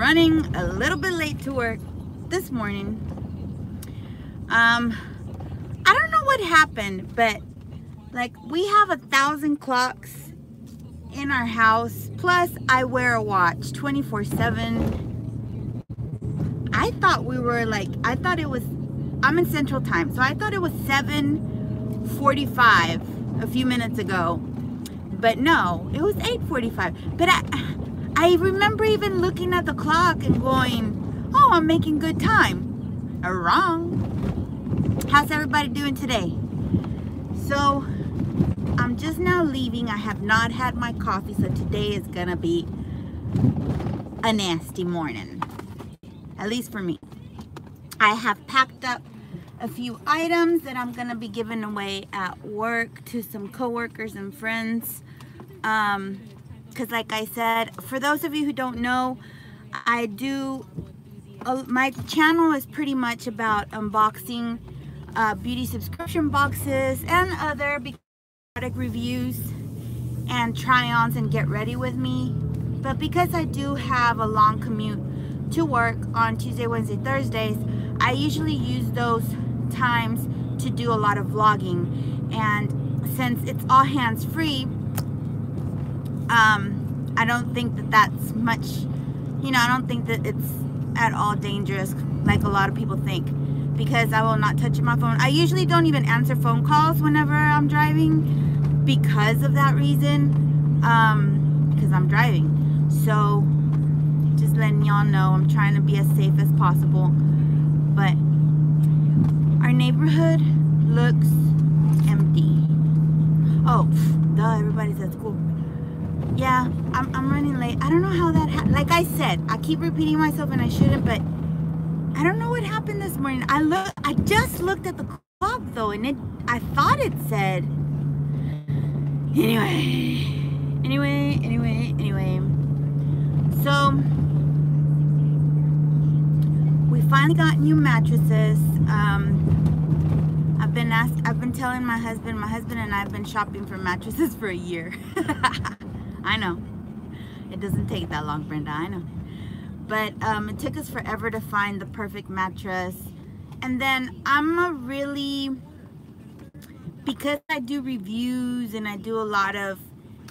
running a little bit late to work this morning. I don't know what happened, but like we have 1,000 clocks in our house, plus I wear a watch 24/7. I thought we were like, I'm in Central Time, so I thought it was 7:45 a few minutes ago, but no, it was 8:45. But I remember even looking at the clock and going, oh, I'm making good time. Wrong. How's everybody doing today? So I'm just now leaving. I have not had my coffee, so today is gonna be a nasty morning, at least for me. I have packed up a few items that I'm gonna be giving away at work to some coworkers and friends, because like I said, for those of you who don't know, I do my channel is pretty much about unboxing beauty subscription boxes and other product reviews and try-ons and get ready with me. But because I do have a long commute to work on Tuesday, Wednesday, Thursdays, I usually use those times to do a lot of vlogging. And since it's all hands-free, I don't think that that's much, you know, I don't think that it's at all dangerous like a lot of people think, because I will not touch my phone. I usually don't even answer phone calls whenever I'm driving because of that reason, because I'm driving. So just letting y'all know, I'm trying to be as safe as possible. But our neighborhood looks empty. Oh, duh, everybody's at school. Yeah, I'm running late. I don't know how that happened. Like I said, I keep repeating myself and I shouldn't, but I don't know what happened this morning. I just looked at the clock though, and I thought it said. Anyway. So we finally got new mattresses. I've been telling my husband and I have been shopping for mattresses for a year. I know. It doesn't take that long, Brenda, I know. But it took us forever to find the perfect mattress. And then because I do reviews and I do a lot of,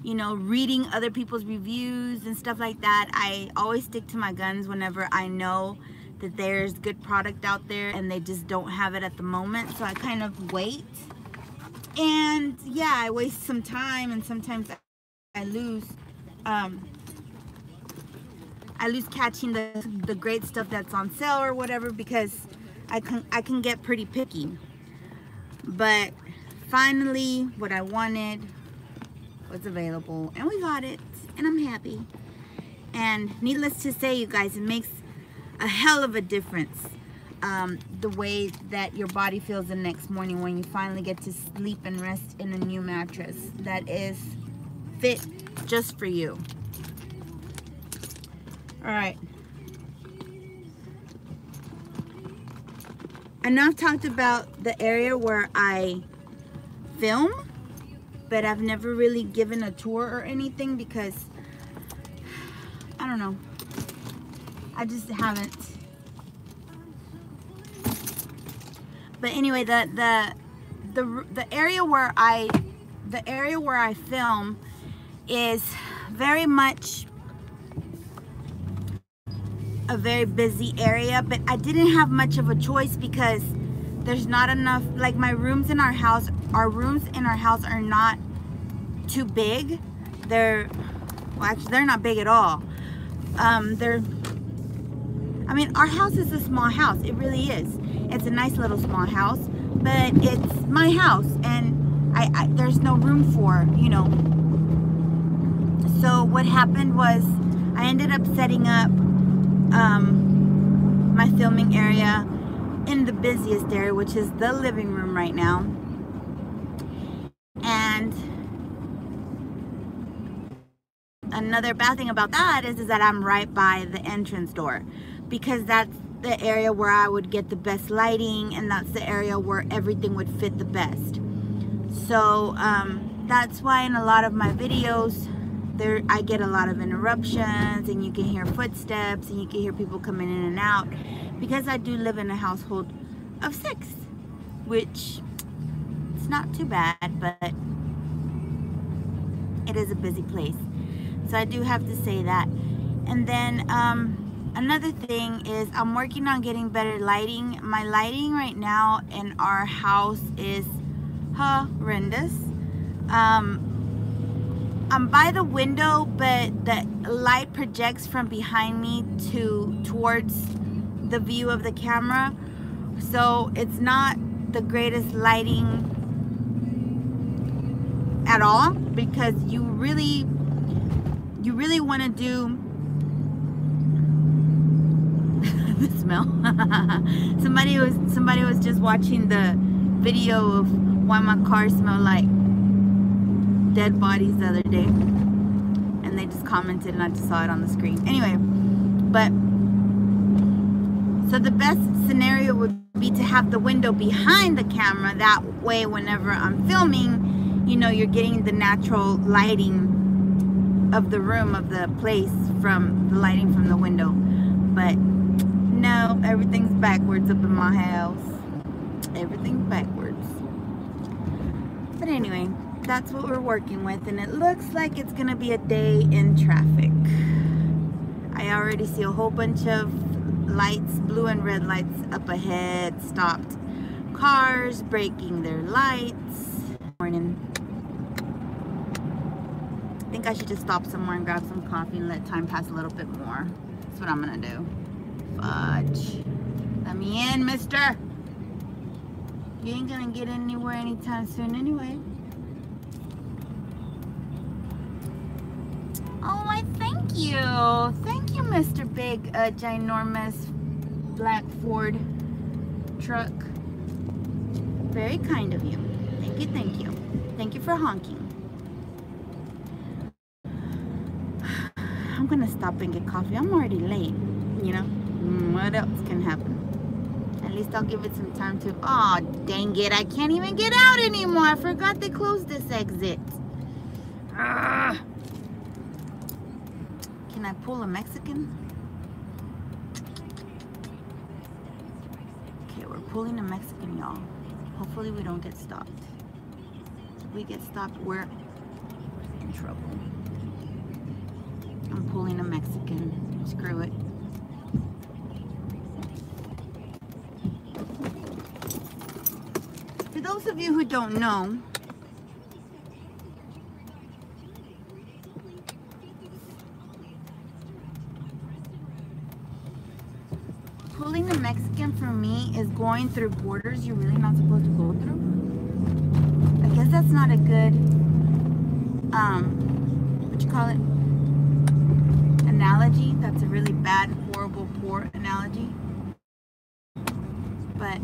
you know, reading other people's reviews and stuff like that, I always stick to my guns whenever I know that there's good product out there and they just don't have it at the moment. So I kind of wait. And yeah, I waste some time, and sometimes I lose catching the great stuff that's on sale or whatever, because I can get pretty picky. But finally what I wanted was available and we got it, and I'm happy. And needless to say, you guys, it makes a hell of a difference, the way that your body feels the next morning when you finally get to sleep and rest in a new mattress that is fit just for you. All right, I know I've talked about the area where I film, but I've never really given a tour or anything because I don't know, I just haven't. But anyway, the area where I film is very much a very busy area, but I didn't have much of a choice because there's not enough, like our rooms in our house are not too big. Well, actually they're not big at all. I mean, our house is a small house. It really is. It's a nice little small house, but it's my house and there's no room for, you know. So what happened was I ended up setting up my filming area in the busiest area, which is the living room right now. And another bad thing about that is that I'm right by the entrance door, because that's the area where I would get the best lighting, and that's the area where everything would fit the best. So that's why in a lot of my videos I get a lot of interruptions, and you can hear footsteps, and you can hear people coming in and out, because I do live in a household of 6, which it's not too bad, but it is a busy place. So I do have to say that. And then another thing is I'm working on getting better lighting. My lighting right now in our house is horrendous. I'm by the window, but the light projects from behind me towards the view of the camera, so it's not the greatest lighting at all, because you really want to do the smell. somebody was just watching the video of why my car smelled like dead bodies the other day, and they just commented, and I just saw it on the screen. Anyway, but so the best scenario would be to have the window behind the camera. That way, whenever I'm filming, you know, you're getting the natural lighting of the room, of the place, from the lighting from the window. But no, everything's backwards up in my house. Everything's backwards. But anyway, that's what we're working with, and it looks like it's gonna be a day in traffic. I already see a whole bunch of lights, blue and red lights up ahead, stopped cars breaking their lights. Morning. I think I should just stop somewhere and grab some coffee and let time pass a little bit more. That's what I'm gonna do. Fudge. Let me in, mister. You ain't gonna get anywhere anytime soon anyway. Oh, I thank you. Thank you, Mr. Big, ginormous black Ford truck. Very kind of you. Thank you, thank you. Thank you for honking. I'm gonna stop and get coffee. I'm already late, you know. What else can happen? At least I'll give it some time to... Oh, dang it. I can't even get out anymore. I forgot they closed this exit. Ugh. Can I pull a Mexican? Okay, we're pulling a Mexican, y'all. Hopefully we don't get stopped. If we get stopped, we're in trouble. I'm pulling a Mexican. Screw it. For those of you who don't know, pulling a Mexican for me is going through borders you're really not supposed to go through. I guess that's not a good, what you call it? Analogy. That's a really bad, horrible, poor analogy. But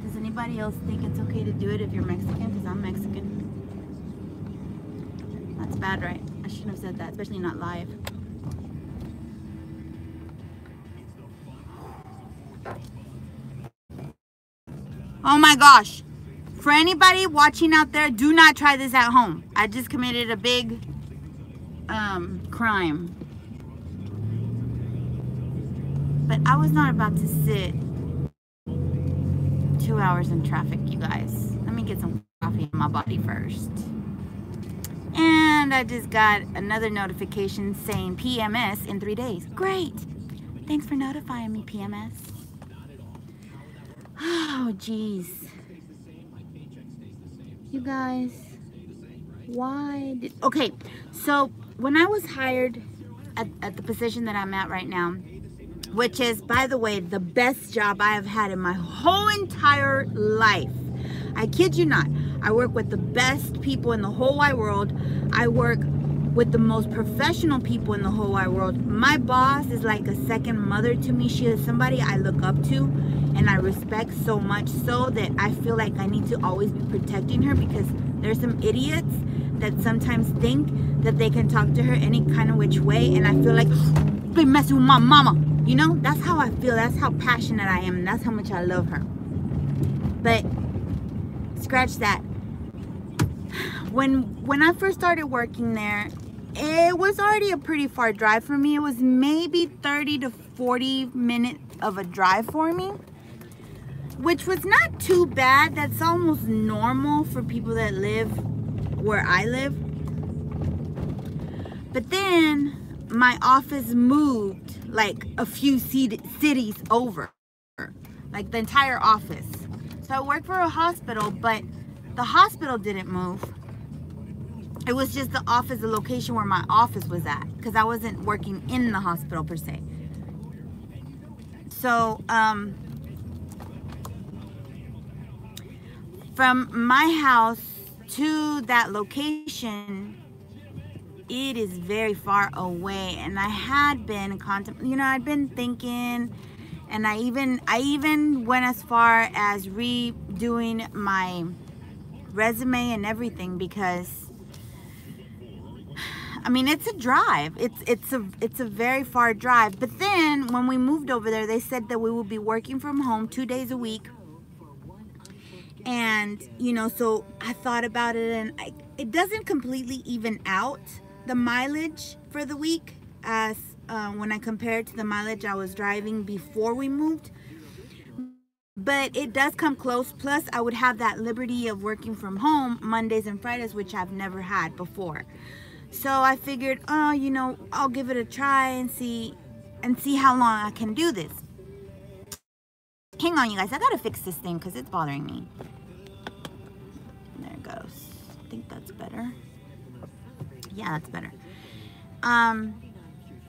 does anybody else think it's okay to do it if you're Mexican? Because I'm Mexican. That's bad, right? I shouldn't have said that, especially not live. Oh my gosh. For anybody watching out there, do not try this at home. I just committed a big crime. But I was not about to sit 2 hours in traffic, you guys. Let me get some coffee in my body first. And I just got another notification saying PMS in 3 days. Great. Thanks for notifying me, PMS. Oh, geez. You guys, why did... Okay, so when I was hired at the position that I'm at right now, which is, by the way, the best job I have had in my whole entire life. I kid you not. I work with the best people in the whole wide world. I work with the most professional people in the whole wide world. My boss is like a second mother to me. She is somebody I look up to and I respect so much, so that I feel like I need to always be protecting her, because there's some idiots that sometimes think that they can talk to her any kind of which way, and I feel like they messing with my mama. You know, that's how I feel. That's how passionate I am, and that's how much I love her. But scratch that. when I first started working there, it was already a pretty far drive for me. It was maybe 30 to 40 minutes of a drive for me, which was not too bad. That's almost normal for people that live where I live. But then my office moved like a few cities over, like the entire office. So I worked for a hospital, but the hospital didn't move. It was just the office, the location where my office was at, because I wasn't working in the hospital per se. So, from my house to that location, it is very far away, and I had been I'd been thinking, and I even went as far as redoing my resume and everything, because I mean, it's a drive. It's a very far drive. But then when we moved over there, they said that we would be working from home 2 days a week. And, so I thought about it, and it doesn't completely even out the mileage for the week as when I compare it to the mileage I was driving before we moved. But it does come close. Plus, I would have that liberty of working from home Mondays and Fridays, which I've never had before. So I figured, I'll give it a try and see how long I can do this. Hang on, you guys. I gotta fix this thing because it's bothering me. There it goes. I think that's better. Yeah, that's better.